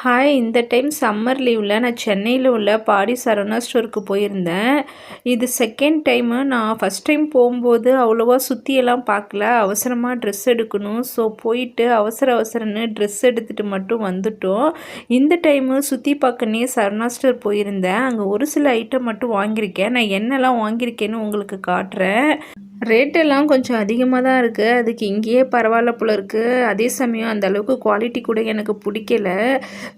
Hi, இந்த time summer லீவில் நான் சென்னையில் உள்ள பாடி சரவணா ஸ்டோருக்கு போயிருந்தேன். இது செகண்ட் டைமு. நான் ஃபஸ்ட் டைம் போகும்போது அவ்வளோவா சுற்றியெல்லாம் பார்க்கல. அவசரமாக ட்ரெஸ் எடுக்கணும். ஸோ போயிட்டு அவசரன்னு ட்ரெஸ் எடுத்துகிட்டு மட்டும் வந்துட்டோம். இந்த டைமு சுற்றி பார்க்கனே சரவணா ஸ்டோர் போயிருந்தேன். அங்கே ஒரு சில ஐட்டம் மட்டும் வாங்கியிருக்கேன். நான் என்னெல்லாம் வாங்கியிருக்கேன்னு உங்களுக்கு காட்டுறேன். ரேட்டெல்லாம் கொஞ்சம் அதிகமாக தான் இருக்குது. அதுக்கு இங்கேயே பரவாயில்ல போல இருக்குது. அதே சமயம் அந்த அளவுக்கு குவாலிட்டி கூட எனக்கு பிடிக்கல.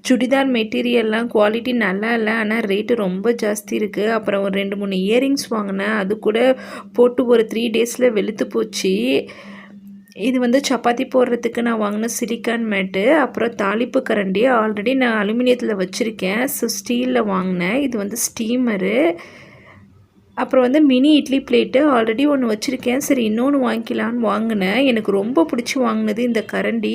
சுடிதார் மெட்டீரியல்லாம் குவாலிட்டி நல்லா இல்லை, ஆனால் ரேட்டு ரொம்ப ஜாஸ்தி இருக்குது. அப்புறம் ஒரு 2-3 இயரிங்ஸ் வாங்கினேன். அது கூட போட்டு ஒரு 3 டேஸில் வெளுத்து போச்சு. இது வந்து சப்பாத்தி போடுறதுக்கு நான் வாங்கின சிலிக்கான் மேட்டு. அப்புறம் தாளிப்பு கரண்டி ஆல்ரெடி நான் அலுமினியத்தில் வச்சுருக்கேன். ஸோ ஸ்டீலில் வாங்கினேன். இது வந்து ஸ்டீமரு. அப்புறம் வந்து மினி இட்லி பிளேட்டு ஆல்ரெடி ஒன்று வச்சுருக்கேன். சரி இன்னொன்று வாங்கிக்கலான்னு வாங்கினேன். எனக்கு ரொம்ப பிடிச்சி வாங்கினது இந்த கரண்டி.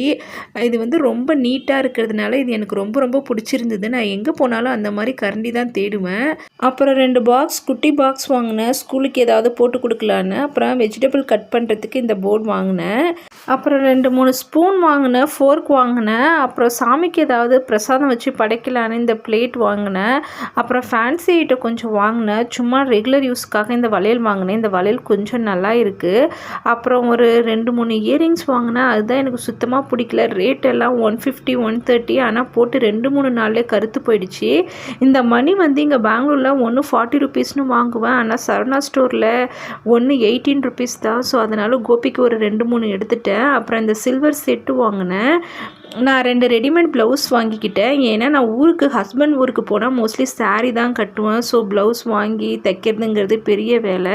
இது வந்து ரொம்ப நீட்டாக இருக்கிறதுனால இது எனக்கு ரொம்ப பிடிச்சிருந்தது. நான் எங்கே போனாலும் அந்த மாதிரி கரண்டி தான் தேடுவேன். அப்புறம் 2 பாக்ஸ் குட்டி பாக்ஸ் வாங்கினேன், ஸ்கூலுக்கு ஏதாவது போட்டு கொடுக்கலான்னு. அப்புறம் வெஜிடபிள் கட் பண்ணுறதுக்கு இந்த போர்டு வாங்கினேன். அப்புறம் 2-3 ஸ்பூன் வாங்கினேன், ஃபோர்க் வாங்கினேன். அப்புறம் சாமிக்கு ஏதாவது பிரசாதம் வச்சு படைக்கலான்னு இந்த பிளேட் வாங்கினேன். அப்புறம் ஃபேன்சி ஐட்டம் கொஞ்சம் வாங்கினேன். சும்மா ரெகுலர் யூஸ்க்காக இந்த வளையல் வாங்கினேன். இந்த வளையல் கொஞ்சம் நல்லா இருக்குது. அப்புறம் ஒரு 2-3 இயரிங்ஸ் வாங்கினேன். அதுதான் எனக்கு சுத்தமாக பிடிக்கல. ரேட் எல்லாம் 150 130. ஆனால் போட்டு 2-3 நாள்லேயே கருத்து போயிடுச்சு. இந்த மணி வந்து இங்கே பெங்களூரில் ஒன்று 40 ருபீஸ்னு வாங்குவேன். ஆனால் சரவணா ஸ்டோரில் ஒன்று 18 ருபீஸ் தான். ஸோ அதனால் கோபிக்கு ஒரு 2-3 எடுத்துட்டேன். அப்புறம் இந்த சில்வர் செட்டு வாங்கினேன். நான் 2 ரெடிமேட் ப்ளவுஸ் வாங்கிக்கிட்டேன். ஏன்னா நான் ஹஸ்பண்ட் ஊருக்கு போனால் மோஸ்ட்லி சாரீ தான் கட்டுவேன். ஸோ ப்ளவுஸ் வாங்கி தைக்கிறதுங்கிறது பெரிய வேலை.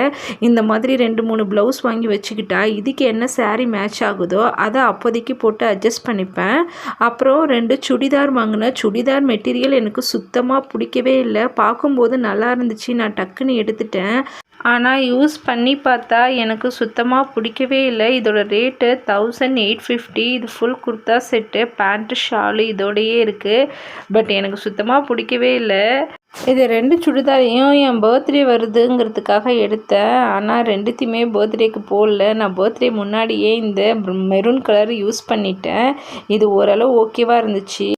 இந்த மாதிரி 2-3 ப்ளவுஸ் வாங்கி வச்சுக்கிட்டா இதுக்கு என்ன சாரீ மேட்ச் ஆகுதோ அதை அப்போதைக்கு போட்டு அட்ஜஸ்ட் பண்ணிப்பேன். அப்புறம் 2 சுடிதார் வாங்கினேன். சுடிதார் மெட்டீரியல் எனக்கு சுத்தமாக பிடிக்கவே இல்லை. பார்க்கும்போது நல்லா இருந்துச்சு, நான் டக்குன்னு எடுத்துட்டேன். ஆனால் யூஸ் பண்ணி பார்த்தா எனக்கு சுத்தமாக பிடிக்கவே இல்லை. இதோட ரேட்டு 1850. இது full kurta set, pant, shawl இதோடையே இருக்குது. பட் எனக்கு சுத்தமாக பிடிக்கவே இல்லை. இது 2 சுடிதாரையும் என் பர்த்டே வருதுங்கிறதுக்காக எடுத்தேன். ஆனால் 2த்தையுமே பர்த்டேக்கு போடல. நான் பர்த்டே முன்னாடியே இந்த மெரூன் கலர் யூஸ் பண்ணிட்டேன். இது ஓரளவு ஓகேவாக இருந்துச்சு.